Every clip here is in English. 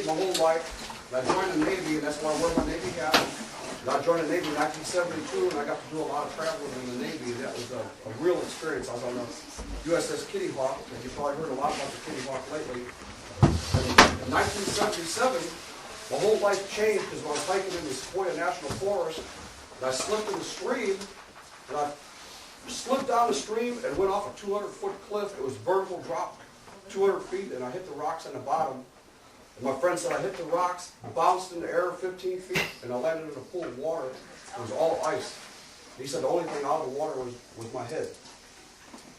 Navy my whole life, and I joined the Navy, and that's why I wear my Navy hat. And I joined the Navy in 1972, and I got to do a lot of traveling in the Navy, and that was a real experience. I was on the USS Kitty Hawk, and you've probably heard a lot about the Kitty Hawk lately. And in 1977, my whole life changed because when I was hiking in the Sequoia National Forest, and I slipped in the stream, and I slipped down the stream and went off a 200-foot cliff. It was vertical drop, 200 feet, and I hit the rocks on the bottom. And my friend said I hit the rocks, bounced in the air 15 feet, and I landed in a pool of water. It was all ice. He said the only thing out of the water was my head.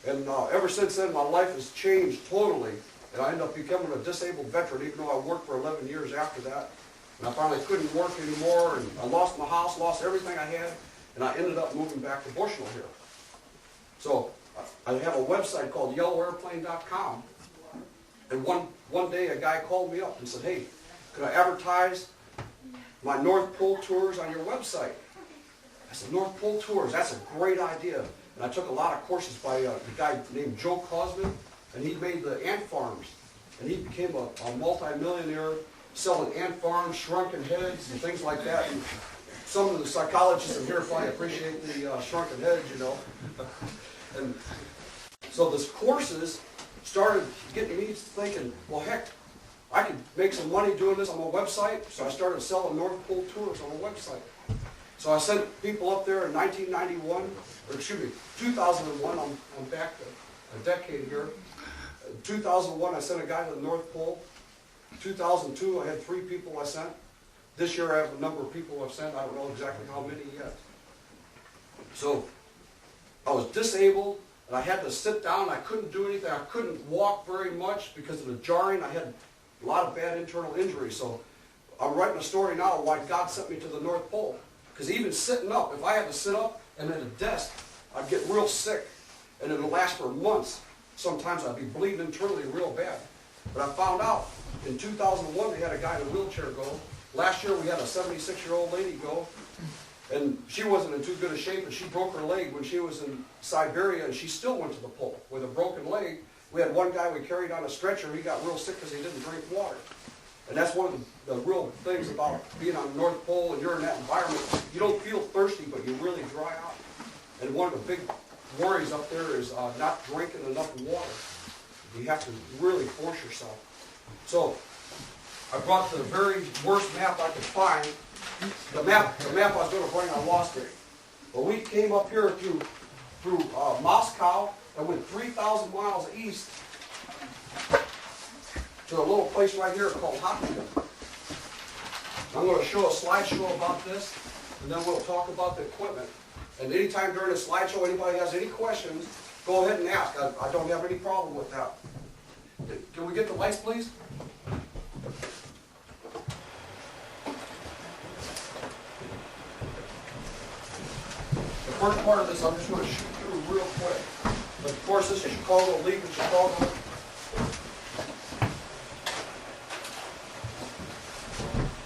And ever since then, my life has changed totally. And I ended up becoming a disabled veteran, even though I worked for 11 years after that. And I finally couldn't work anymore, and I lost my house, lost everything I had, and I ended up moving back to Bushnell here. So I have a website called yellowairplane.com. And one day a guy called me up and said, hey, could I advertise my North Pole tours on your website? I said, North Pole tours, that's a great idea. And I took a lot of courses by the guy named Joe Cosman, and he made the ant farms. And he became a multi-millionaire selling ant farms, shrunken heads, and things like that. And some of the psychologists in here probably appreciate the shrunken heads, you know. And so this courses started getting me thinking, well, heck, I could make some money doing this on my website. So I started selling North Pole tours on my website. So I sent people up there in 1991, or excuse me, 2001. I'm back a decade here. 2001, I sent a guy to the North Pole. 2002, I had 3 people I sent. This year, I have a number of people I've sent. I don't know exactly how many yet. So I was disabled, and I had to sit down. I couldn't do anything. I couldn't walk very much because of the jarring. I had a lot of bad internal injuries. So I'm writing a story now why God sent me to the North Pole. Because even sitting up, if I had to sit up and at a desk, I'd get real sick, and it would last for months. Sometimes I'd be bleeding internally real bad. But I found out in 2001 they had a guy in a wheelchair go. Last year we had a 76-year-old lady go, and she wasn't in too good a shape, and she broke her leg when she was in Siberia, and she still went to the pole with a broken leg. We had one guy we carried on a stretcher. He got real sick because he didn't drink water. And that's one of the real things about being on the North Pole, and you're in that environment. You don't feel thirsty, but you really dry out. And one of the big worries up there is not drinking enough water. You have to really force yourself. So I brought the very worst map I could find. The map I was going to bring, I lost it. But we came up here through Moscow and went 3,000 miles east to a little place right here called Khatanga. I'm going to show a slideshow about this, and then we'll talk about the equipment. And anytime during the slideshow anybody has any questions, go ahead and ask. I don't have any problem with that. Can we get the lights, please? The first part of this I'm just going to shoot through real quick. But of course this is Chicago, leaving Chicago.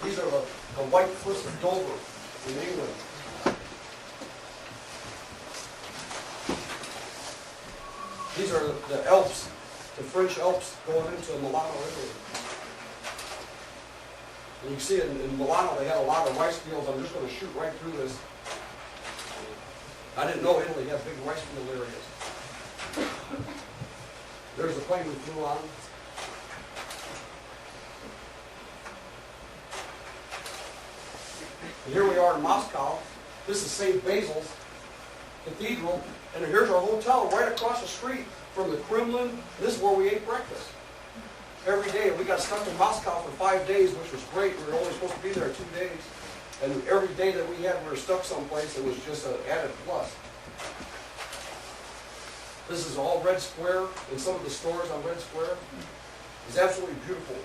These are the White Cliffs of Dover in England. These are the Alps, the French Alps going into Milano, Italy. And you can see in Milano they had a lot of rice fields. I'm just going to shoot right through this. I didn't know Italy had big rice field areas. There's the plane we flew on. And here we are in Moscow. This is St. Basil's Cathedral. And here's our hotel right across the street from the Kremlin. This is where we ate breakfast every day. We got stuck in Moscow for 5 days, which was great. We were only supposed to be there 2 days. And every day that we had, we were stuck someplace. It was just an added plus. This is all Red Square, and some of the stores on Red Square. It's absolutely beautiful.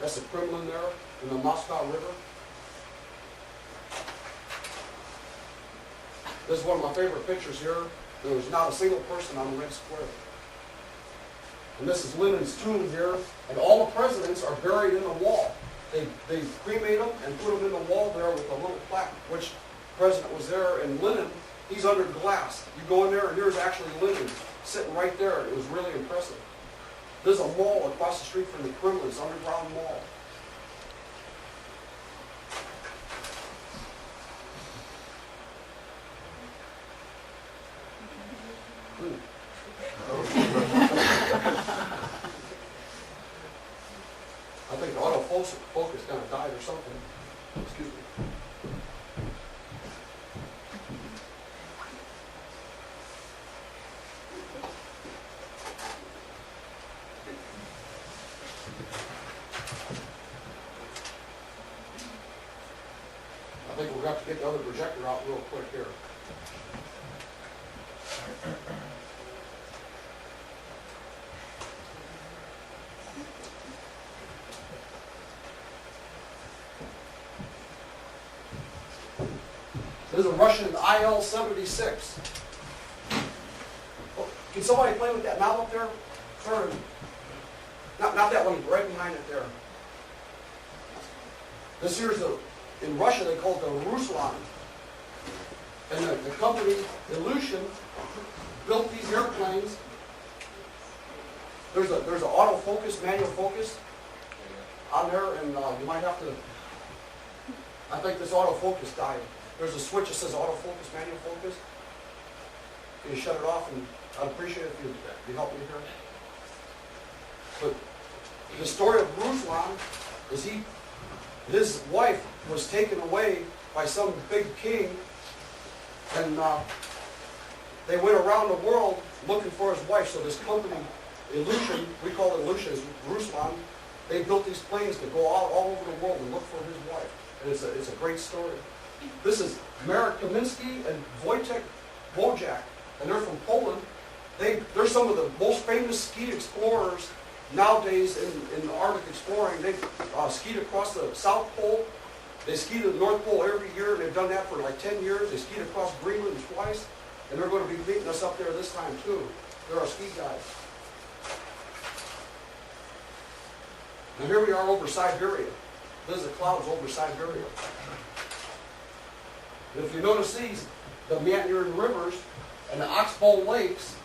That's the Kremlin there, and the Moscow River. This is one of my favorite pictures here. There was not a single person on the Red Square. And this is Lenin's tomb here, and all the presidents are buried in the wall. They cremate them and put them in the wall there with a little plaque, which president was there. And Lenin, he's under glass. You go in there, and here's actually Lenin sitting right there. It was really impressive. There's a mall across the street from the Kremlin's underground mall. I think the autofocus kind of died or something. Excuse me. I think we're going to have to get the other projector out real quick here. There's a Russian IL-76. Oh, can somebody play with that knob up there? Sorry. Not that one, right behind it there. This here's in Russia they call it the Ruslan. And the company, Ilyushin, built these airplanes. There's an autofocus, manual focus on there, and you might have to, I think this autofocus died. There's a switch that says autofocus, manual focus. Can you shut it off? And I'd appreciate it if you help me here. But the story of Ruslan is his wife was taken away by some big king, and they went around the world looking for his wife. So this company, Ilyushin, we call it Ilyushin, Ruslan, they built these planes to go out all over the world and look for his wife. And it's a great story. This is Marek Kamiński and Wojtek Wojak, and they're from Poland. They're some of the most famous ski explorers nowadays in the Arctic exploring. They skied across the South Pole. They ski to the North Pole every year. They've done that for like 10 years. They skied across Greenland twice, and they're going to be meeting us up there this time too. They're our ski guides. Now here we are over Siberia. This is the clouds over Siberia. And if you notice the meandering rivers and the Oxbow lakes,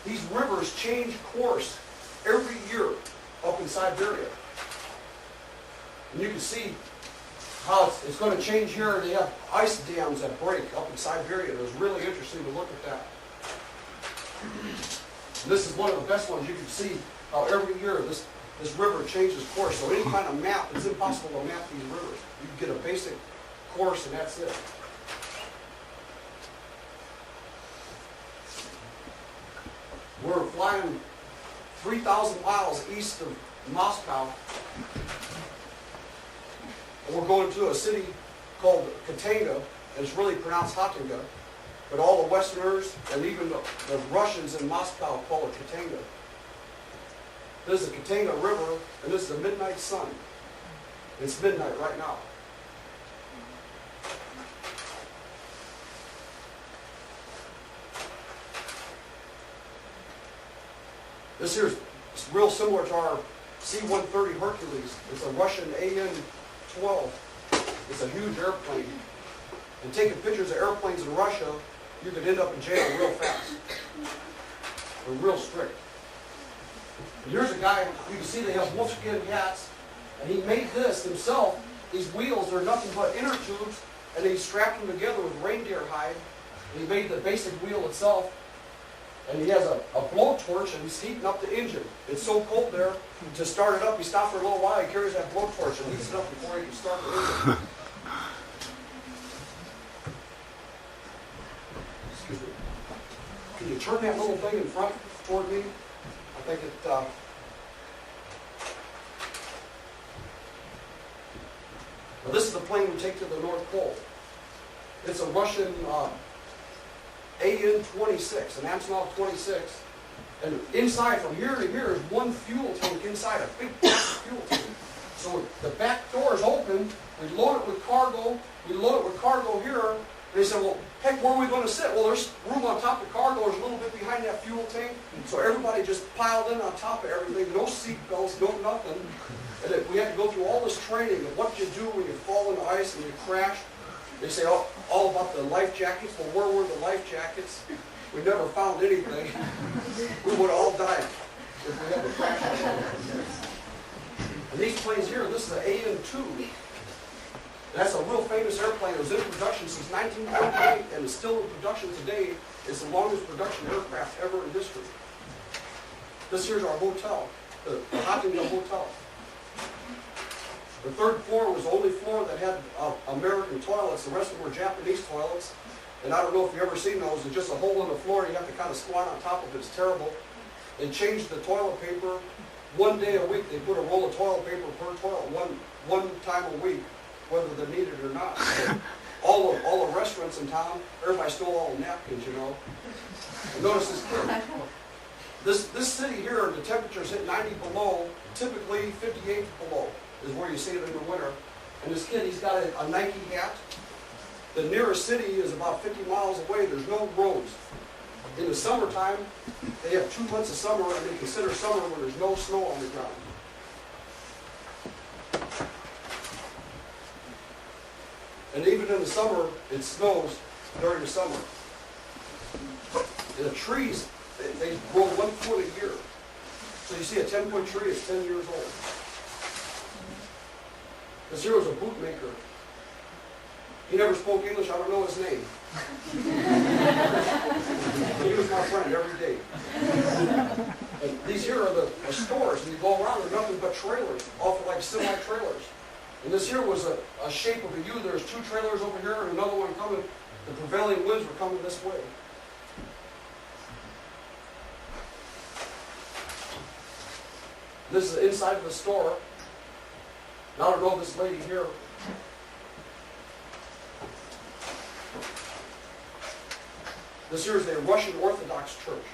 these rivers change course every year up in Siberia. And you can see how it's going to change here. They have ice dams that break up in Siberia. It was really interesting to look at that. And this is one of the best ones. You can see how every year this river changes course. So any kind of map, it's impossible to map these rivers. You can get a basic course and that's it. We're flying 3,000 miles east of Moscow. And we're going to a city called Khatanga, and it's really pronounced Khatanga. But all the Westerners and even the Russians in Moscow call it Khatanga. This is the Khatanga River, and this is the midnight sun. It's midnight right now. This here is real similar to our C-130 Hercules. It's a Russian AN-12. It's a huge airplane. And taking pictures of airplanes in Russia, you could end up in jail real fast. They're real strict. And here's a guy, you can see they have wolfskin hats, and he made this himself. These wheels are nothing but inner tubes, and he strapped them together with reindeer hide. And he made the basic wheel itself. And he has a blowtorch, and he's heating up the engine. It's so cold there, to start it up, he stops for a little while, he carries that blowtorch and heats it up before he can start the engine. Excuse me. Can you turn that little thing in front toward me? I think it... Well, this is the plane we take to the North Pole. It's a Russian... AN-26, an Antonov 26, and inside from here to here is one fuel tank inside, a big fuel tank. So the back door is open, we load it with cargo, here, and they said, well, heck, where are we going to sit? Well, there's room on top of the cargo, there's a little bit behind that fuel tank, so everybody just piled in on top of everything, no seat belts, no nothing. And we had to go through all this training of what you do when you fall in the ice and you crash. They say all about the life jackets. Well, where were the life jackets? We never found anything. We would have all died if we had the crash. And these planes here, this is an AN-2. That's a real famous airplane. It was in production since 1928 and is still in production today. It's the longest production aircraft ever in history. This here's our hotel, the Khatanga Hotel. The third floor was the only floor that had American toilets. The rest of them were Japanese toilets. And I don't know if you've ever seen those. It's just a hole in the floor. You have to kind of squat on top of it. It's terrible. They changed the toilet paper 1 day a week. They put a roll of toilet paper per toilet one time a week, whether they're needed or not. So all the restaurants in town, everybody stole all the napkins, you know. And notice this kid. This city here, the temperatures hit 90 below, typically 58 below is where you see it in the winter. And this kid, he's got a Nike hat. The nearest city is about 50 miles away. There's no roads. In the summertime, they have 2 months of summer, and they consider summer when there's no snow on the ground. And even in the summer, it snows during the summer. And the trees, they grow 1 foot a year. So you see a 10-foot tree is 10 years old. This here was a bootmaker. He never spoke English. I don't know his name. He was my friend every day. And these here are the stores, and you go around, they're nothing but trailers, often like semi-trailers. And this here was a shape of a U. There's 2 trailers over here and another one coming. The prevailing winds were coming this way. This is the inside of the store. Now I don't know this lady here. This here is a Russian Orthodox church.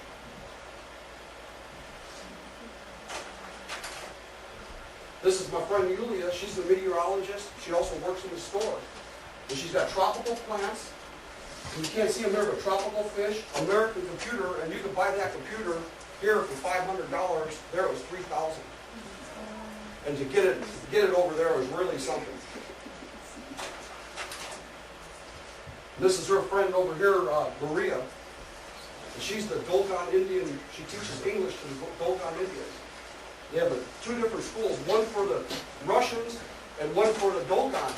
This is my friend Yulia. She's a meteorologist. She also works in the store. And she's got tropical plants. And you can't see them there, but tropical fish, American computer, and you can buy that computer here for $500. There it was $3,000. And to get it over there was really something. This is her friend over here, Maria. And she's the Dogon Indian. She teaches English to the Dogon Indians. They have 2 different schools, one for the Russians and one for the Dogon.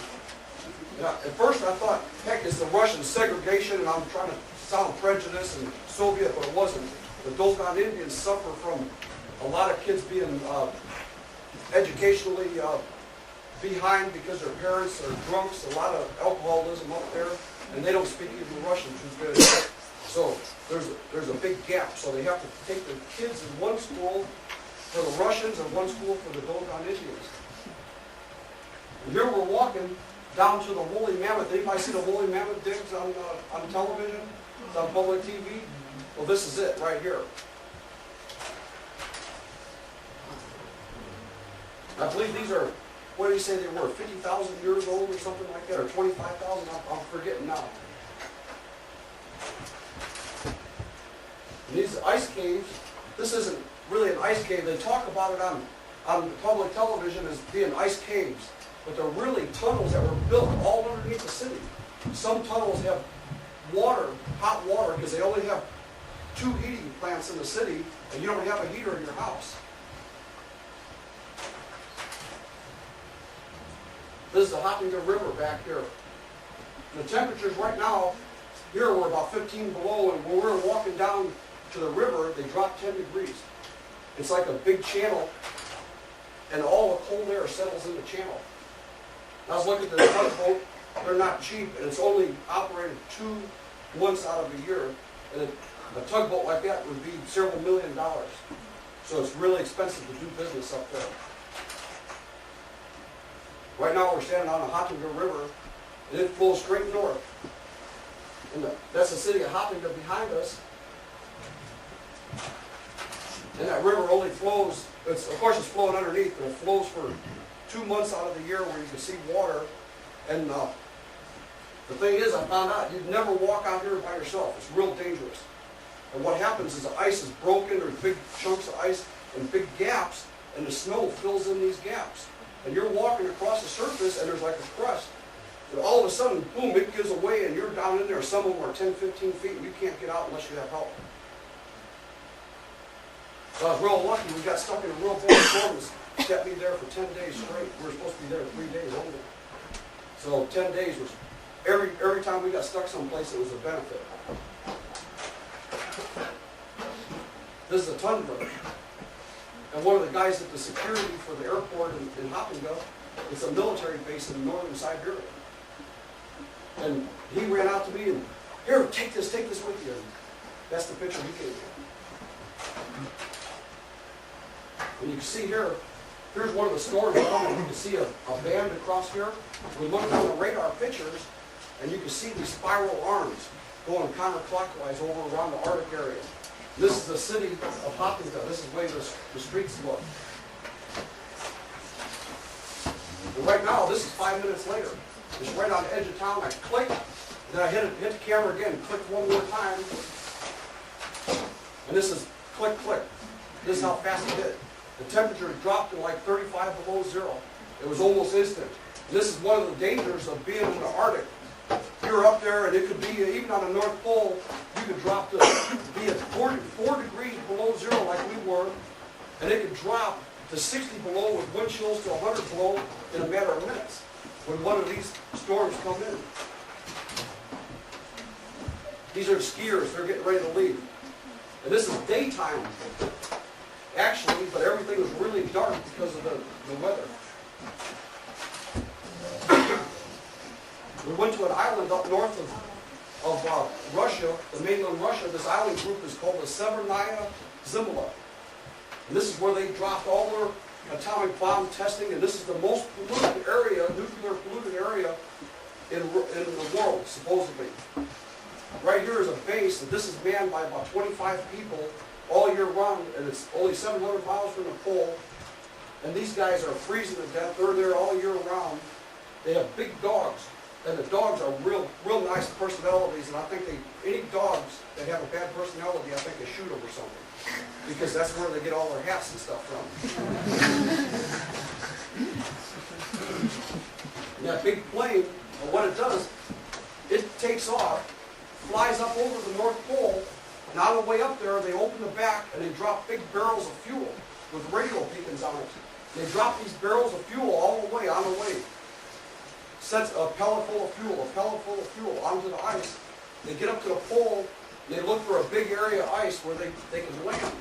Now, at first I thought, heck, it's the Russian segregation, and I'm trying to sound prejudiced and Soviet, but it wasn't. The Dogon Indians suffer from a lot of kids being educationally behind because their parents are drunks, a lot of alcoholism up there, and they don't speak even Russian too good. So there's a big gap. So they have to take their kids in one school for the Russians and one school for the Dogon Indians. And here we're walking down to the Woolly Mammoth. Anybody see the Woolly Mammoth digs on television? It's on public TV. Well, this is it right here. I believe these are, what do you say they were, 50,000 years old or something like that, or 25,000? I'm forgetting now. And these ice caves, this isn't really an ice cave. They talk about it on public television as being ice caves, but they're really tunnels that were built all underneath the city. Some tunnels have water, hot water, because they only have 2 heating plants in the city, and you don't have a heater in your house. This is the Khatanga River back here. The temperatures right now, here we're about 15 below, and when we're walking down to the river, they drop 10 degrees. It's like a big channel, and all the cold air settles in the channel. I was looking at the tugboat. They're not cheap, and it's only operated 2 months out of the year. And a tugboat like that would be several $1 million. So it's really expensive to do business up there. Right now we're standing on the Khatanga River, and it flows straight north. And that's the city of Khatanga behind us. And that river only flows, of course it's flowing underneath, but it flows for 2 months out of the year where you can see water. And the thing is, I found out, you'd never walk out here by yourself. It's real dangerous. And what happens is the ice is broken, there's big chunks of ice and big gaps, and the snow fills in these gaps. And you're walking across the surface, and there's like a crust. And all of a sudden, boom, it gives away and you're down in there. Some of them are 10, 15 feet and you can't get out unless you have help. So I was real lucky. We got stuck in a real bad storm. It kept me there for 10 days straight. We were supposed to be there 3 days only. So 10 days was, every time we got stuck someplace, it was a benefit. This is a tundra. And one of the guys at the security for the airport in Khatanga, it's a military base in northern Siberia. And he ran out to me and, here, take this with you. And that's the picture he gave me. And you can see here, here's one of the storms coming. You can see a band across here. We look on the radar pictures, and you can see these spiral arms going counterclockwise over around the Arctic area. This is the city of Khatanga. This is the way the streets look. And right now, this is 5 minutes later. It's right on the edge of town. I click, then I hit the camera again, click one more time. And this is click, click. This is how fast it hit. The temperature dropped to like 35 below zero. It was almost instant. And this is one of the dangers of being in the Arctic. You're up there, and it could be, even on the North Pole, you could drop to be at 4 degrees below zero like we were, and it could drop to 60 below with wind chills to 100 below in a matter of minutes when one of these storms come in. These are skiers. They're getting ready to leave. And this is daytime, actually, but everything was really dark because of the weather. We went to an island up north of Russia, the mainland Russia. This island group is called the Severnaya Zemlya. And this is where they dropped all their atomic bomb testing, and this is the most polluted area, nuclear polluted area in the world, supposedly. Right here is a base, and this is manned by about 25 people all year round, and it's only 700 miles from the pole. And these guys are freezing to death. They're there all year round. They have big dogs, and the dogs are real nice personalities. And I think any dogs that have a bad personality, I think they shoot them or something, because that's where they get all their hats and stuff from. And that big plane, what it does, it takes off, flies up over the North Pole, and on the way up there, they open the back and they drop big barrels of fuel with radio beacons on it. They drop these barrels of fuel all the way on the way. Sets a pellet full of fuel onto the ice. They get up to the pole, and they look for a big area of ice where they can land.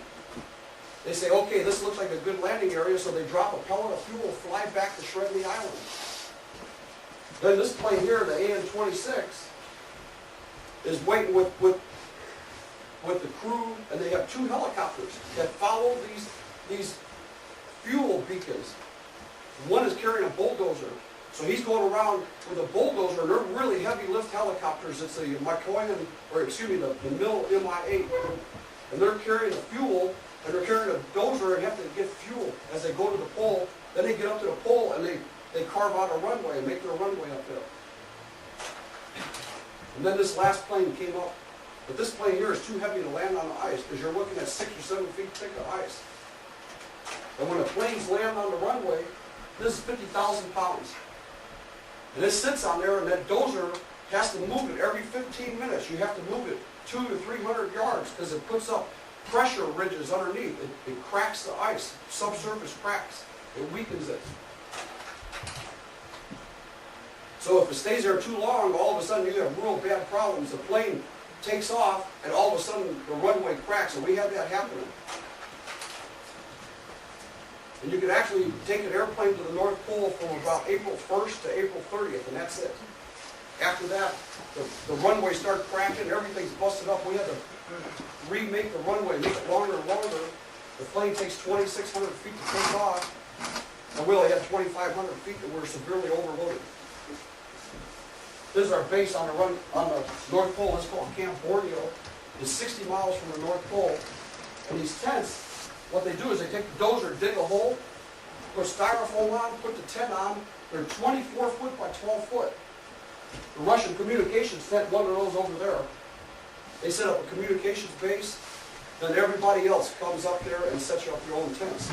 They say, okay, this looks like a good landing area, so they drop a pellet of fuel, fly back to shred the island. Then this plane here, the AN-26, is waiting with the crew, and they have 2 helicopters that follow these fuel beacons. One is carrying a bulldozer. So he's going around with a bulldozer, and they're really heavy lift helicopters. It's the the Mill Mi-8. And they're carrying the fuel, and they're carrying a dozer and have to get fuel as they go to the pole. Then they get up to the pole, and they carve out a runway and make their runway up there. And then this last plane came up. But this plane here is too heavy to land on the ice, because you're looking at 6 or 7 feet thick of ice. And when the planes land on the runway, this is 50,000 pounds. And it sits on there, and that dozer has to move it every 15 minutes. You have to move it 200 to 300 yards, because it puts up pressure ridges underneath. It cracks the ice, subsurface cracks. It weakens it. So if it stays there too long, all of a sudden you have real bad problems. The plane takes off, and all of a sudden the runway cracks, and we had that happening. And you can actually take an airplane to the North Pole from about April 1st to April 30th, and that's it. After that, the runway started cracking, everything's busted up. We had to remake the runway, make it longer and longer. The plane takes 2,600 feet to take off, and we only had 2,500 feet, and we were severely overloaded. This is our base on the North Pole. It's called Camp Barneo. It's 60 miles from the North Pole. And these tents, what they do is they take the dozer, dig a hole, put styrofoam on, put the tent on. They're 24 foot by 12 foot. The Russian communications sent one of those over there. They set up a communications base. Then everybody else comes up there and sets you up your own tents.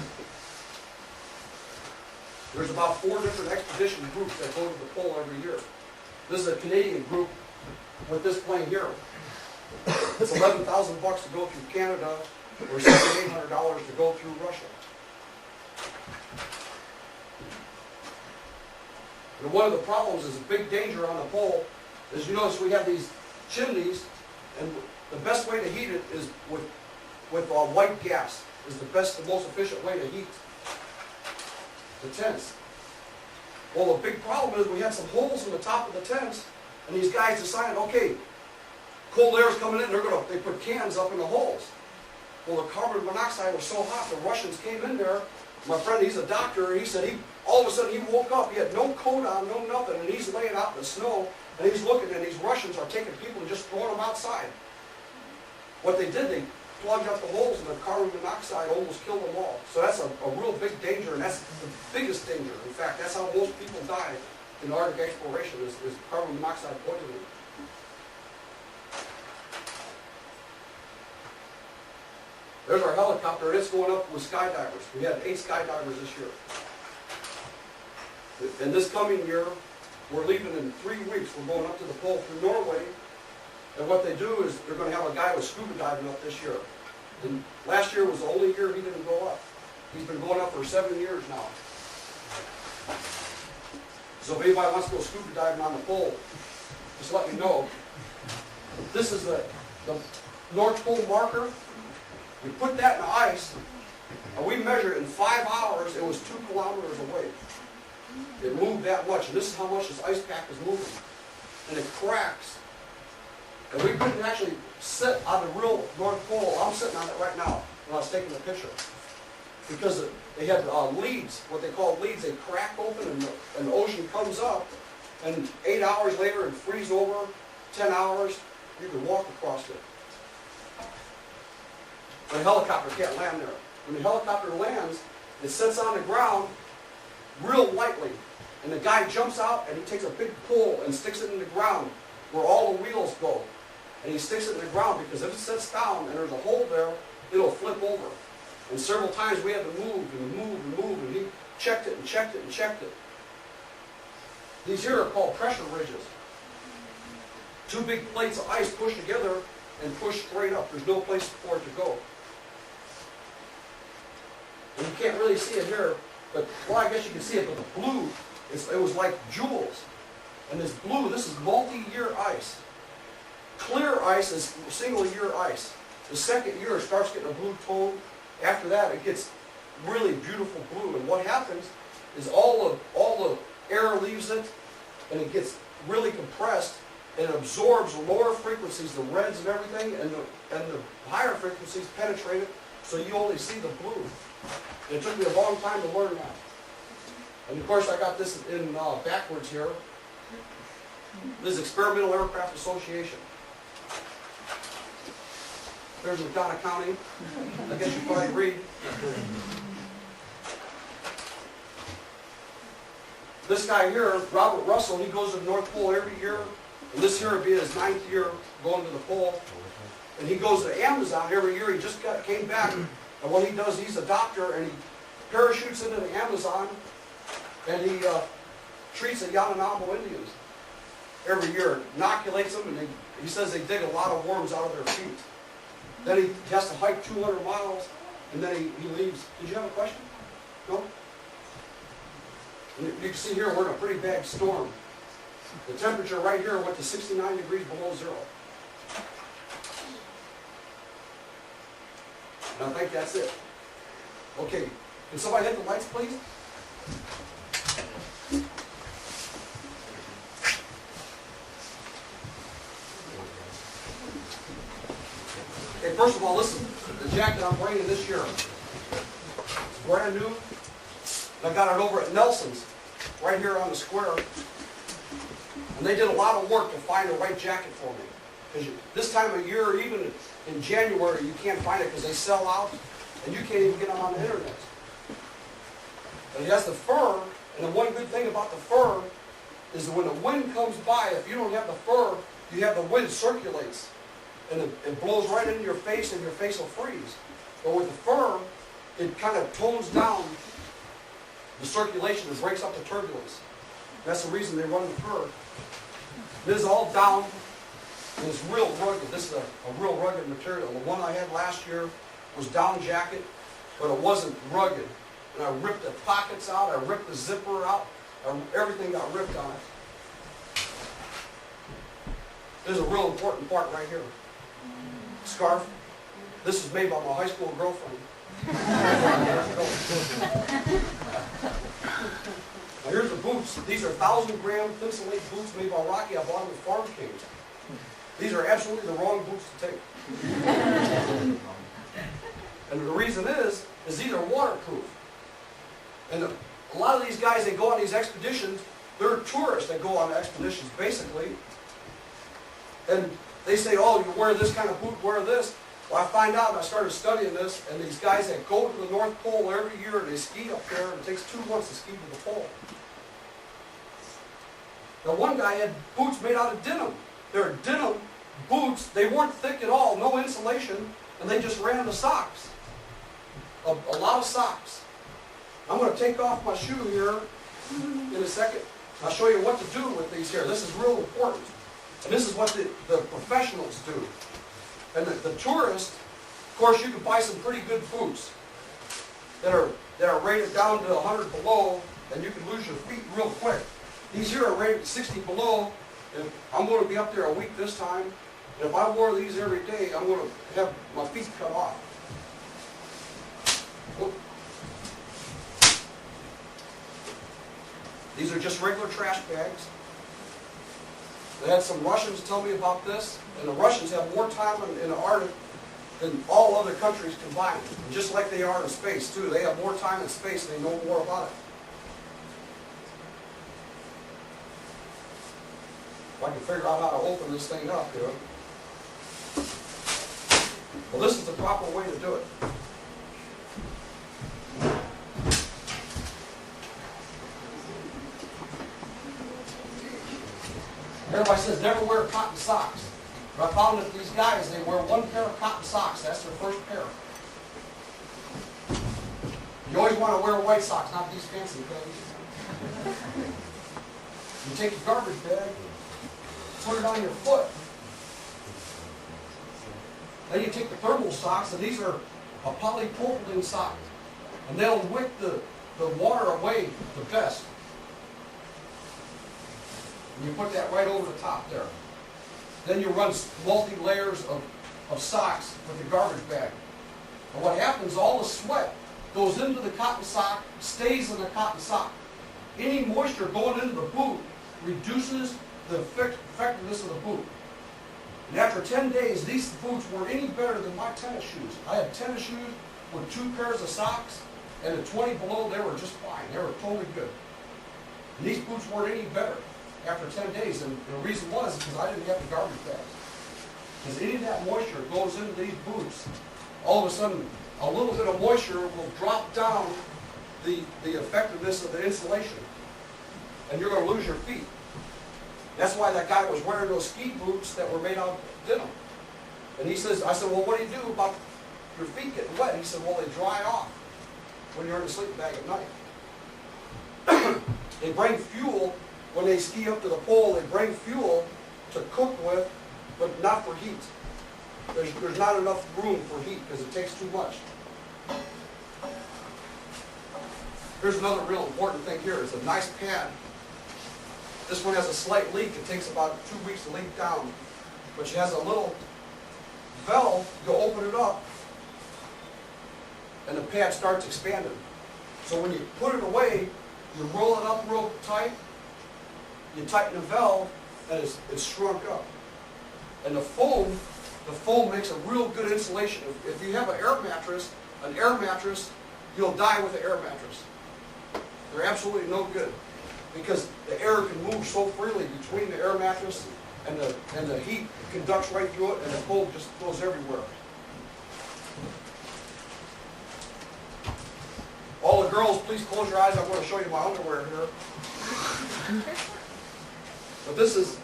There's about 4 different expedition groups that go to the pole every year. This is a Canadian group with this plane here. It's $11,000 to go through Canada, or $700-800 to go through Russia. And one of the problems is a big danger on the pole is, you notice we have these chimneys, and the best way to heat it is with white gas. Is the best, the most efficient way to heat the tents. Well, the big problem is we had some holes in the top of the tents, and these guys decided, okay, cold air is coming in, they put cans up in the holes. Well, the carbon monoxide was so hot, the Russians came in there. My friend, he's a doctor, and he said all of a sudden he woke up, he had no coat on, no nothing, and he's laying out in the snow, and he's looking, and these Russians are taking people and just throwing them outside. What they did, they plugged up the holes, and the carbon monoxide almost killed them all. So that's a real big danger, and that's the biggest danger. In fact, that's how most people die in Arctic exploration is carbon monoxide poisoning. There's our helicopter, and it's going up with skydivers. We had 8 skydivers this year. And this coming year, we're leaving in 3 weeks. We're going up to the pole through Norway. And what they do is they're going to have a guy with scuba diving up this year. And last year was the only year he didn't go up. He's been going up for 7 years now. So if anybody wants to go scuba diving on the pole, just let me know. This is the North Pole marker. We put that in the ice, and we measured it in 5 hours. It was 2 kilometers away. It moved that much, and this is how much this ice pack is moving. And it cracks. And we couldn't actually sit on the real North Pole. I'm sitting on it right now when I was taking the picture. Because they had leads, what they call leads. They crack open, and the ocean comes up, and 8 hours later it freezes over, 10 hours, you can walk across it. But a helicopter can't land there. When the helicopter lands, it sits on the ground real lightly. And the guy jumps out and he takes a big pole and sticks it in the ground where all the wheels go. And he sticks it in the ground because if it sits down and there's a hole there, it'll flip over. And several times we had to move and move and move, and he checked it and checked it and checked it. These here are called pressure ridges. 2 big plates of ice pushed together and pushed straight up. There's no place for it to go. And you can't really see it here, but, well, I guess you can see it, but the blue, it was like jewels. And this blue, this is multi-year ice. Clear ice is single-year ice. The second year it starts getting a blue tone. After that, it gets really beautiful blue. And what happens is all the air leaves it, and it gets really compressed, and it absorbs the lower frequencies, the reds and everything, and the higher frequencies penetrate it, so you only see the blue. And it took me a long time to learn that. And of course, I got this in backwards here. This is Experimental Aircraft Association. There's McDonough County. I guess you probably read. This guy here, Robert Russell, he goes to the North Pole every year. And this year would be his 9th year going to the pole. And he goes to the Amazon every year. He just came back. And what he does, he's a doctor, and he parachutes into the Amazon, and he treats the Yanomamo Indians every year, inoculates them, and he says they dig a lot of worms out of their feet. Then he has to hike 200 miles, and then he leaves. Did you have a question? No? And you can see here we're in a pretty bad storm. The temperature right here went to 69 degrees below zero. And I think that's it. Okay, can somebody hit the lights, please? Okay, first of all, listen, the jacket I'm bringing this year. It's brand new. I got it over at Nelson's, right here on the square. And they did a lot of work to find the right jacket for me. Because this time of year, even in January, you can't find it because they sell out, and you can't even get them on the internet. But it has the fur, and the one good thing about the fur is that when the wind comes by, if you don't have the fur, you have the wind circulates. And it blows right into your face, and your face will freeze. But with the fur, it kind of tones down the circulation and breaks up the turbulence. That's the reason they run the fur. This is all down, and it's real rugged. This is a real rugged material. The one I had last year was down jacket, but it wasn't rugged. And I ripped the pockets out, I ripped the zipper out, everything got ripped on it. There's a real important part right here. Scarf. This is made by my high school girlfriend. Now here's the boots. These are 1,000-gram thinsulate boots made by Rocky. I bought them at Farm Kings. These are absolutely the wrong boots to take. And the reason is these are waterproof. And a lot of these guys, they go on these expeditions, they're tourists that go on expeditions, basically. And they say, oh, you wear this kind of boot, wear this. Well, I find out, and I started studying this, and these guys that go to the North Pole every year, and they ski up there, and it takes 2 months to ski to the pole. Now, one guy had boots made out of denim. They're denim boots. They weren't thick at all, no insulation, and they just ran the socks. A lot of socks. I'm going to take off my shoe here in a second. I'll show you what to do with these here. This is real important. And this is what the professionals do. And the tourist, of course, you can buy some pretty good boots that are rated down to 100 below, and you can lose your feet real quick. These here are rated 60 below, and I'm going to be up there a week this time. And if I wore these every day, I'm going to have my feet cut off. Whoop. These are just regular trash bags. They had some Russians tell me about this, and the Russians have more time in the Arctic than all other countries combined. And just like they are in space, too. They have more time in space, and they know more about it. If I can figure out how to open this thing up here. Well, this is the proper way to do it. Everybody says never wear cotton socks. But I found that these guys, they wear 1 pair of cotton socks. That's their first pair. You always want to wear white socks, not these fancy things. You take your garbage bag, put it on your foot. Then you take the thermal socks, and these are a polypropylene sock. And they'll wick the water away the best. And you put that right over the top there. Then you run multi-layers of socks with the garbage bag. And what happens, all the sweat goes into the cotton sock, stays in the cotton sock. Any moisture going into the boot reduces the effectiveness of the boot. And after 10 days, these boots weren't any better than my tennis shoes. I had tennis shoes with 2 pairs of socks, and at 20 below, they were just fine. They were totally good. And these boots weren't any better after 10 days, and the reason was because I didn't have the garbage bags. Because any of that moisture goes into these boots, all of a sudden, a little bit of moisture will drop down the effectiveness of the insulation, and you're going to lose your feet. That's why that guy was wearing those ski boots that were made out of denim. And he says, I said, well, what do you do about your feet getting wet? He said, well, they dry off when you're in a sleeping bag at night. They bring fuel. When they ski up to the pole, they bring fuel to cook with, but not for heat. There's not enough room for heat because it takes too much. Here's another real important thing here. It's a nice pad. This one has a slight leak. It takes about 2 weeks to leak down. But it has a little valve. You open it up, and the pad starts expanding. So when you put it away, you roll it up real tight, you tighten the valve, and it's shrunk up. And the foam makes a real good insulation. If you have an air mattress, you'll die with an air mattress. They're absolutely no good because the air can move so freely between the air mattress and the heat conducts right through it, and the cold just goes everywhere. All the girls, please close your eyes. I'm going to show you my underwear here. But this is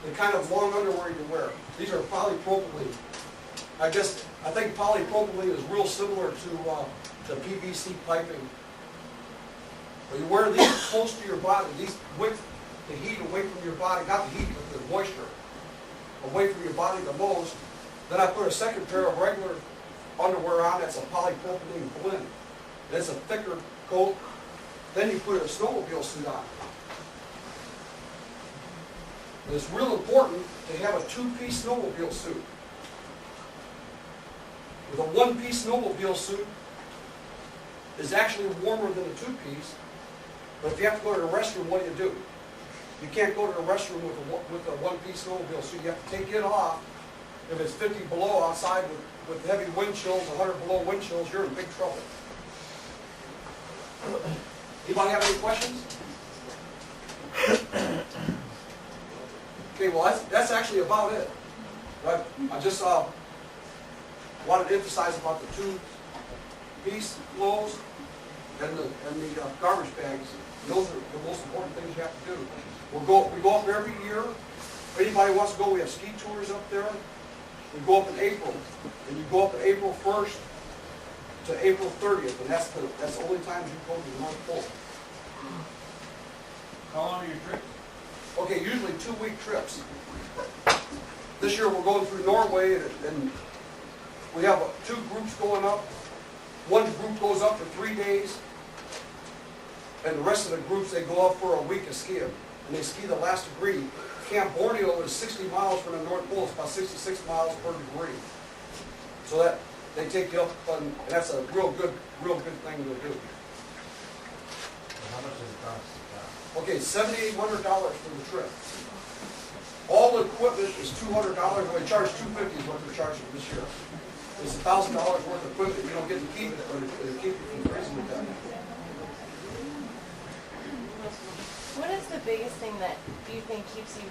the kind of long underwear you wear. These are polypropylene. I think polypropylene is real similar to PVC piping. But you wear these close to your body. These wick the heat away from your body, not the heat, but the moisture away from your body the most. Then I put a second pair of regular underwear on. That's a polypropylene blend. It's a thicker coat. Then you put a snowmobile suit on. And it's real important to have a two-piece snowmobile suit. With a one-piece snowmobile suit is actually warmer than a two-piece. But if you have to go to the restroom, what do? You can't go to the restroom with a one-piece snowmobile suit. You have to take it off. If it's 50 below outside with heavy wind chills, 100 below wind chills, you're in big trouble. Anybody have any questions? Okay, well that's actually about it. Right? I just wanted to emphasize about the two-piece clothes and the garbage bags. Those are the most important things you have to do. We go up every year. If anybody wants to go, we have ski tours up there. We go up in April, and you go up in April 1st to April 30th, and that's the only time you go to the North Pole. How long are your trips? Okay, usually 2-week trips. This year we're going through Norway, and we have 2 groups going up. One group goes up for 3 days, and the rest of the groups, they go up for a week of skiing, and they ski the last degree. Camp Barneo is 60 miles from the North Pole. It's about 66 miles per degree. So that they take you up, and that's a real good thing to do. How much does it cost? Okay, $7,800 for the trip. All the equipment is $200. We charge $250 is what they're charging this year. It's $1,000 worth of equipment. You don't get to keep it, but it'll keep you from freezing to death. What is the biggest thing that you think keeps you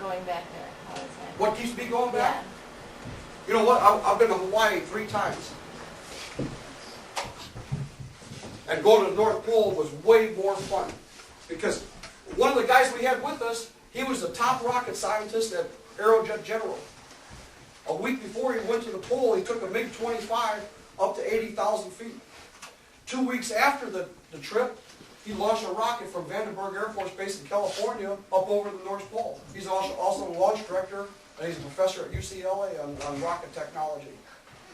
going back there all the time? What keeps me going back? Yeah. You know what? I've been to Hawaii 3 times. And going to the North Pole was way more fun. Because one of the guys we had with us, he was the top rocket scientist at Aerojet General. A week before he went to the pole, he took a MiG-25 up to 80,000 feet. 2 weeks after the trip, he launched a rocket from Vandenberg Air Force Base in California up over the North Pole. He's also a launch director, and he's a professor at UCLA on rocket technology.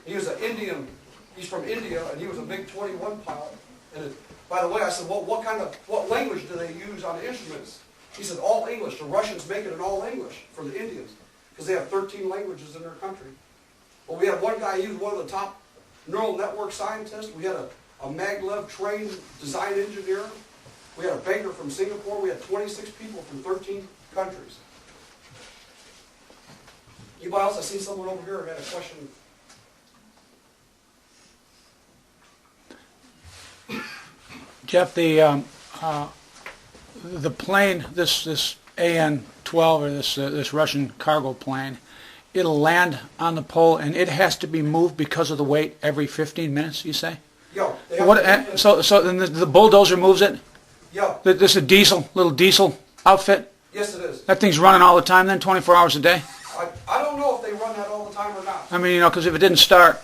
He was an Indian. He's from India, and he was a MiG-21 pilot. And by the way, I said, well, what language do they use on the instruments? He said, all English. The Russians make it in all English for the Indians, because they have 13 languages in their country. Well, we had one guy, he was one of the top neural network scientists. We had a maglev trained design engineer. We had a banker from Singapore. We had 26 people from 13 countries. Anybody else? I see someone over here who had a question. Jeff, the plane, this AN-12 or this Russian cargo plane, it'll land on the pole and it has to be moved because of the weight every 15 minutes. You say? Yeah. So then the bulldozer moves it. Yeah. This is a little diesel outfit. Yes, it is. That thing's running all the time, then 24 hours a day. I don't know if they run that all the time or not. I mean, because if it didn't start,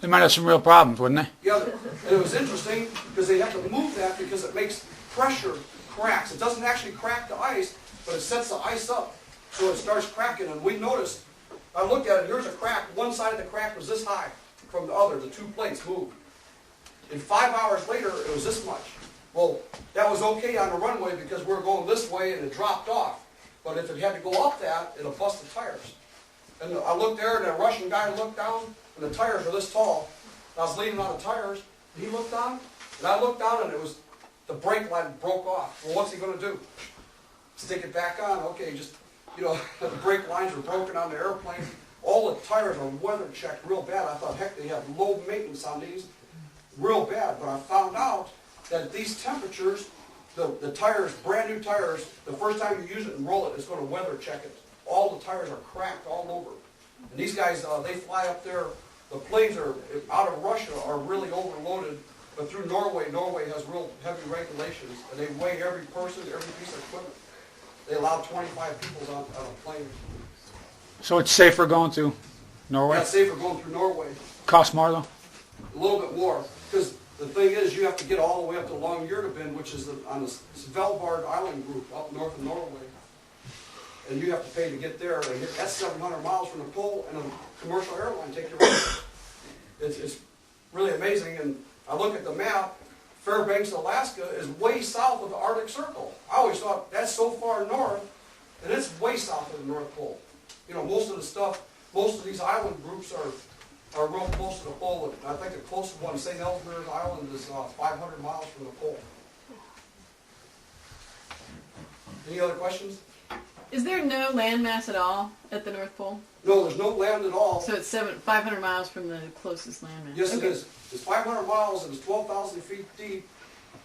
they might have some real problems, wouldn't they? Yeah, and it was interesting because they have to move that because it makes pressure cracks. It doesn't actually crack the ice, but it sets the ice up so it starts cracking. And we noticed, I looked at it, here's a crack. One side of the crack was this high from the other. The 2 plates moved. And 5 hours later, it was this much. Well, that was okay on the runway because we were going this way and it dropped off. But if it had to go up that, it'll bust the tires. And I looked there, and a Russian guy looked down, and the tires were this tall. And I was leaning on the tires, and he looked down, and I looked down, and it was the brake line broke off. Well, what's he going to do? Stick it back on? Okay, just, the brake lines were broken on the airplane. All the tires are weather checked real bad. I thought, heck, they have low maintenance on these, real bad. But I found out that at these temperatures, the tires, brand new tires, the first time you use it and roll it, it's going to weather check it. All the tires are cracked all over. And these guys, they fly up there. The planes are out of Russia are really overloaded, but through Norway has real heavy regulations, and they weigh every person, every piece of equipment. They allow 25 people on a plane. So it's safer going through Norway? Yeah, it's safer going through Norway. Cost more, though? A little bit more, because the thing is, you have to get all the way up to Longyearbyen, which is on the Svalbard island group up north of Norway. And you have to pay to get there, and that's 700 miles from the pole, and a commercial airline takes you right there. It's really amazing, and I look at the map, Fairbanks, Alaska is way south of the Arctic Circle. I always thought that's so far north, and it's way south of the North Pole. You know, most of the stuff, most of these island groups are real close to the pole. I think the closest one, St. Elsewhere Island, is 500 miles from the pole. Any other questions? Is there no landmass at all at the North Pole? No, there's no land at all. So it's 500 miles from the closest landmass? Yes, okay. it is. It's 500 miles and it's 12,000 feet deep.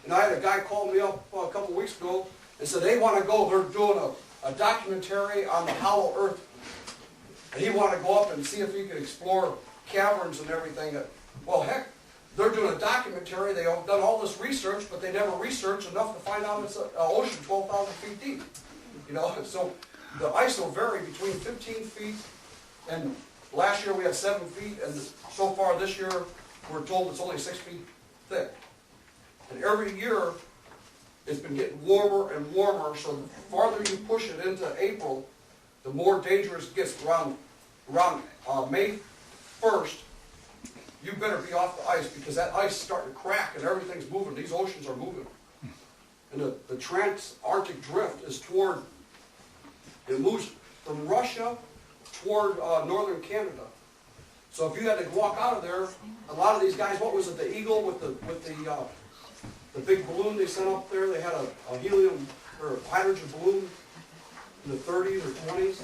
And I had a guy call me up a couple weeks ago and said they want to go. They're doing a documentary on the hollow earth. And he wanted to go up and see if he could explore caverns and everything. Well, heck, they're doing a documentary. They've done all this research, but they never researched enough to find out it's an ocean 12,000 feet deep. You know, so the ice will vary between 15 feet, and last year we had 7 feet, and so far this year we're told it's only 6 feet thick. And every year it's been getting warmer and warmer, so the farther you push it into April, the more dangerous it gets. Around May 1st, you better be off the ice, because that ice is starting to crack and everything's moving. These oceans are moving. And the trans-Arctic drift is toward, it moves from Russia toward northern Canada. So if you had to walk out of there, a lot of these guys, what was it, the Eagle with the big balloon they sent up there? They had a helium or hydrogen balloon in the 30s or 20s,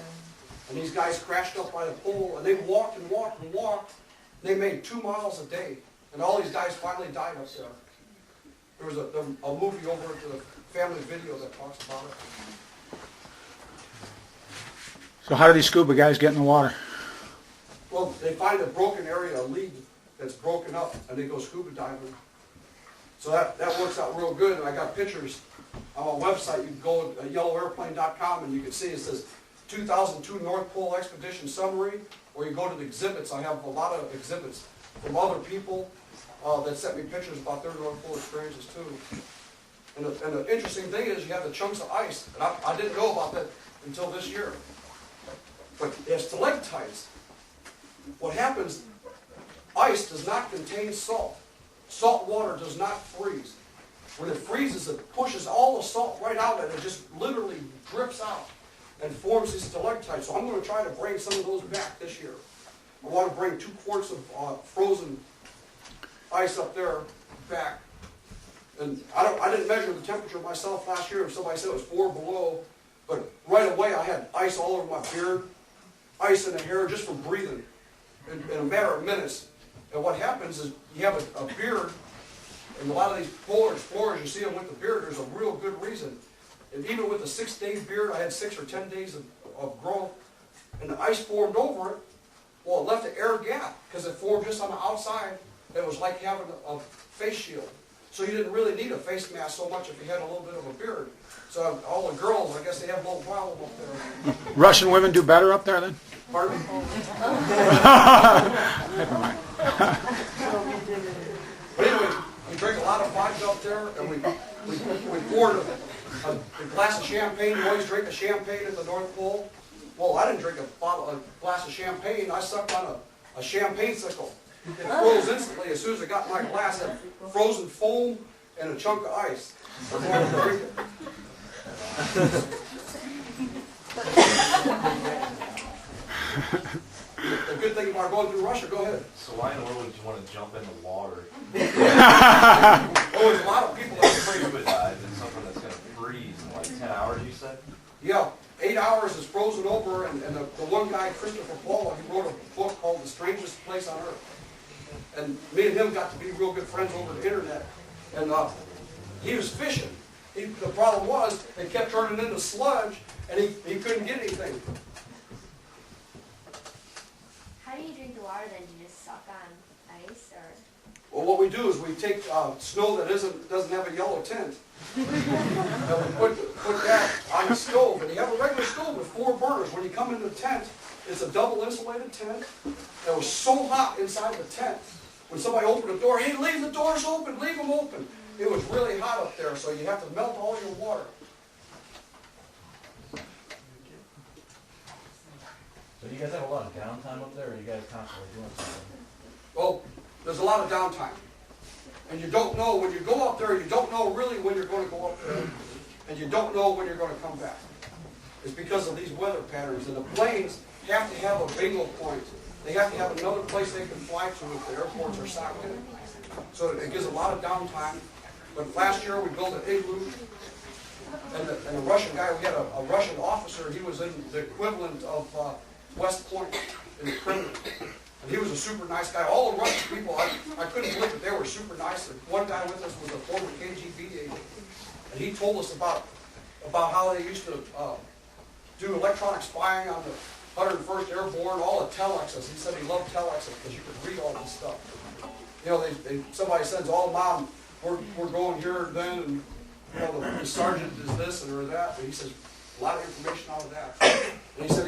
and these guys crashed up by the pole, and they walked and walked and walked. They made 2 miles a day, and all these guys finally died up there. There was a movie over at the Family Video that talks about it. So how do these scuba guys get in the water? Well, they find a broken area, a lead that's broken up, and they go scuba diving. So that works out real good, and I got pictures on my website. You can go to yellowairplane.com, and you can see it says 2002 North Pole Expedition Summary, or you go to the exhibits. I have a lot of exhibits from other people that sent me pictures about their North Pole experiences too. And the interesting thing is you have the chunks of ice, and I didn't know about that until this year. But there's stalactites. What happens, ice does not contain salt. Salt water does not freeze. When it freezes, it pushes all the salt right out, and it just literally drips out and forms these stalactites. So I'm going to try to bring some of those back this year. I want to bring 2 quarts of frozen ice up there back. And I didn't measure the temperature myself last year. Somebody said it was 4 below. But right away I had ice all over my beard, ice in the hair just from breathing in a matter of minutes. And what happens is you have a beard, and a lot of these polar explorers, you see them with the beard, there's a real good reason. And even with a 6-day beard, I had 6 or 10 days of growth, and the ice formed over it. Well, it left an air gap because it formed just on the outside. It was like having a face shield. So you didn't really need a face mask so much if you had a little bit of a beard. So all the girls, I guess they have a little problem up there. Russian women do better up there then? Pardon me? Never mind. But anyway, we drink a lot of vodka up there, and we poured a glass of champagne. You always drink a champagne at the North Pole. Well, I didn't drink a glass of champagne. I sucked on a champagne sickle. It froze instantly as soon as it got in my glass. It had frozen foam and a chunk of ice. That's why I was drinking. The good thing about going through Russia, go ahead. So why in the world would you want to jump in the water? Oh, there's a lot of people that are afraid of Scuba it. dive in something that's going to freeze in like 10 hours, you said? Yeah, 8 hours is frozen over, and the one guy, Christopher Paul, he wrote a book called The Strangest Place on Earth. And me and him got to be real good friends over the internet. And he was fishing. The problem was, they kept turning into sludge, and he couldn't get anything. How do you drink the water then? Do you just suck on ice or? Well, what we do is we take snow that doesn't have a yellow tint, and we put that on the stove. And you have a regular stove with 4 burners. When you come into the tent, it's a double insulated tent. It was so hot inside the tent when somebody opened the door, hey, leave the doors open, leave them open. It was really hot up there, so you have to melt all your water. So you guys have a lot of downtime up there, or are you guys constantly doing something? Well, there's a lot of downtime. And you don't know, when you go up there, you don't know really when you're going to go up there. And you don't know when you're going to come back. It's because of these weather patterns. And the planes have to have a bingo point. They have to have another place they can fly to if the airports are stocked in. So it gives a lot of downtime. But last year we built an igloo. And the Russian guy, we had a Russian officer, he was in the equivalent of West Point in the Kremlin. And he was a super nice guy. All the Russian people, I couldn't believe that they were super nice. And one guy with us was a former KGB agent. And he told us about how they used to do electronic spying on the 101st Airborne, all the telexes. He said he loved telexes because you could read all this stuff. You know, somebody sends, oh, Mom, we're going here and then, and you know, the sergeant is this or that. But he says, a lot of information out of that. And he said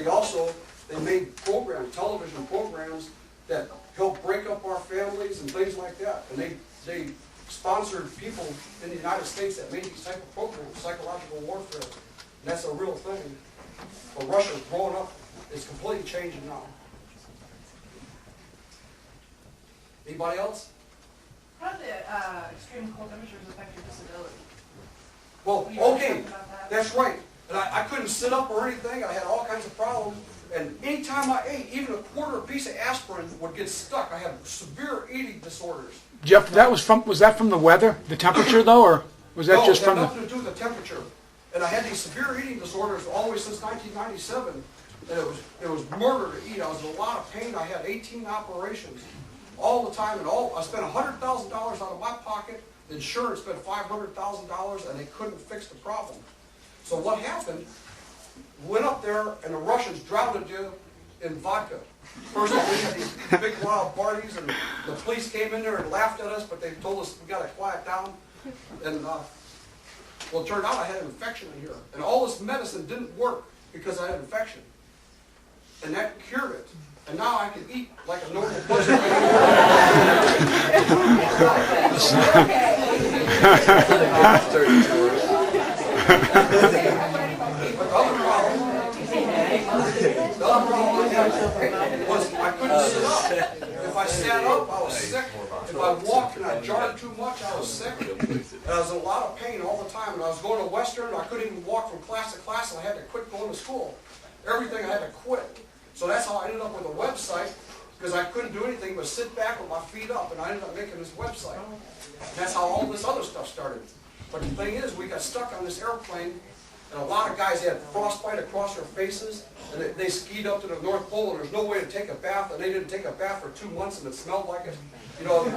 they made programs, television programs, that help break up our families and things like that. And they sponsored people in the United States that made these type of programs, psychological warfare. And that's a real thing. But Russia's growing up. It's completely changing now. Anybody else? How do extreme cold temperatures affect your disability? Well, Will you talk okay, about that? that's right. And I couldn't sit up or anything. I had all kinds of problems. And anytime I ate, even a quarter piece of aspirin would get stuck. I had severe eating disorders. Jeff, was that from the weather, the temperature though, or was that just from No, it the... had nothing to do with the temperature. And I had these severe eating disorders all the way since 1997. And it was murder to eat. I was in a lot of pain. I had 18 operations all the time. And I spent $100,000 out of my pocket. The insurance spent $500,000, and they couldn't fix the problem. So what happened? Went up there, and the Russians drowned you in vodka. First of all, we had these big wild parties, and the police came in there and laughed at us, but they told us we got to quiet down. And well, it turned out I had an infection in here, and all this medicine didn't work because I had an infection, and that cured it. And now I can eat like a normal person. The other problem I had was I couldn't sit up. If I sat up, I was sick. If I walked and I jogged too much, I was sick. And I was in a lot of pain all the time. And I was going to Western, and I couldn't even walk from class to class, and I had to quit going to school. Everything I had to quit. So that's how I ended up with a website, because I couldn't do anything but sit back with my feet up, and I ended up making this website. And that's how all this other stuff started. But the thing is, we got stuck on this airplane, and a lot of guys had frostbite across their faces, and they skied up to the North Pole, and there's no way to take a bath, and they didn't take a bath for 2 months, and it smelled like it. You know,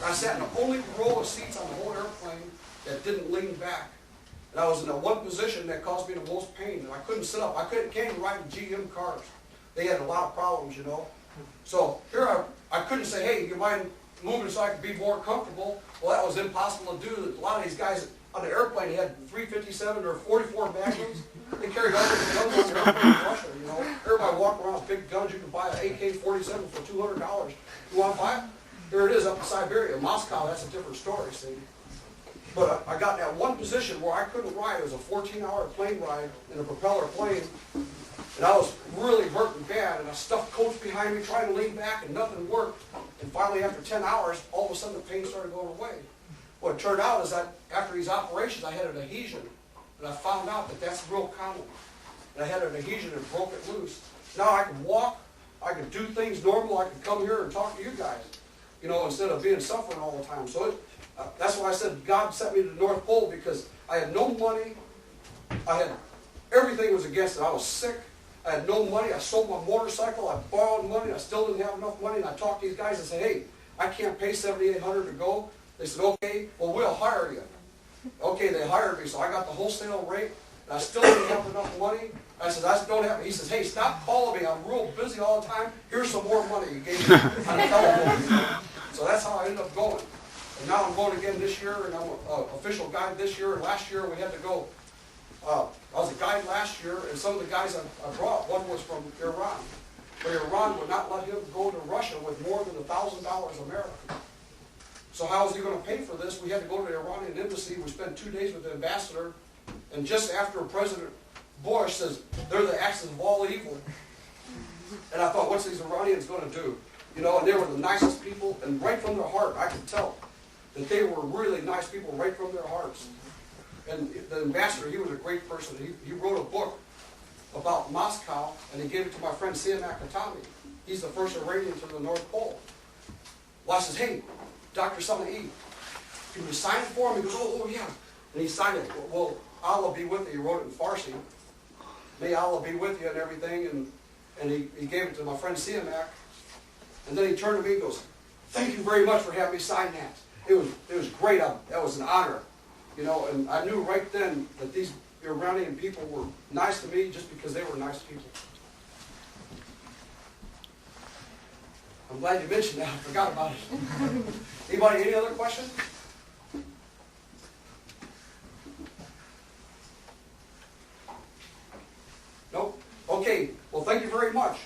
I sat in the only row of seats on the whole airplane that didn't lean back. And I was in the one position that caused me the most pain, and I couldn't sit up. I can't even ride GM cars. They had a lot of problems, you know. So here I couldn't say, hey, you mind moving so I could be more comfortable? Well, that was impossible to do. A lot of these guys on the airplane had 357 or 44 Magnums. They carried all these guns on the airplane in Russia, you know. Everybody walked around with big guns. You can buy an AK-47 for $200. You want to buy it? Here it is up in Siberia. Moscow, that's a different story, see. But I got in that one position where I couldn't ride. It was a 14-hour plane ride in a propeller plane. And I was really hurting bad, and I stuffed coats behind me trying to lean back, and nothing worked. And finally, after 10 hours, all of a sudden the pain started going away. What it turned out is that after these operations, I had an adhesion, and I found out that that's real common. And I had an adhesion and broke it loose. Now I can walk, I can do things normal, I can come here and talk to you guys, you know, instead of being suffering all the time. So that's why I said God sent me to the North Pole, because I had no money, everything was against it. I was sick. I had no money. I sold my motorcycle. I borrowed money. I still didn't have enough money. And I talked to these guys and said, hey, I can't pay $7,800 to go. They said, okay, well, we'll hire you. Okay, they hired me, so I got the wholesale rate. And I still didn't have enough money. I said, I don't have it. He says, hey, stop calling me. I'm real busy all the time. Here's some more money you gave me on the telephone. So that's how I ended up going. And now I'm going again this year, and I'm an official guide this year. And last year we had to go. I was a guide last year, and some of the guys I brought, one was from Iran. but Iran would not let him go to Russia with more than $1,000 American. So how is he going to pay for this? We had to go to the Iranian embassy. We spent 2 days with the ambassador, and just after President Bush says, they're the axis of all evil. And I thought, what's these Iranians going to do? You know, and they were the nicest people, and right from their heart, I could tell that they were really nice people right from their hearts. And the ambassador, he was a great person. He wrote a book about Moscow, and he gave it to my friend Taymyr Peninsula. He's the first Iranian to the North Pole. Well, I says, hey, Dr. Sama'i, can you sign it for him? He goes, oh yeah. And he signed it. Well, Allah be with you. He wrote it in Farsi. May Allah be with you and everything. And he gave it to my friend Siamak. And then he turned to me and goes, thank you very much for having me sign that. It was great. That was an honor. You know, and I knew right then that these Iranian people were nice to me just because they were nice people. I'm glad you mentioned that. I forgot about it. Anybody, any other questions? Nope? Okay. Well, thank you very much.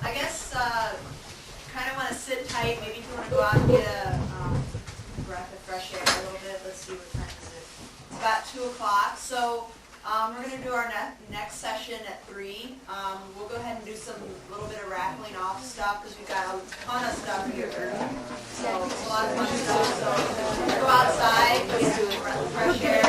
I guess, kind of want to sit tight. Maybe if you want to go out and get a breath of fresh air a little bit. Let's see what time is it. It's about 2 o'clock. So we're going to do our next session at 3. We'll go ahead and do some little bit of rattling off stuff because we've got a ton of stuff here. So it's a lot of fun stuff. So go outside, go get a breath of fresh air.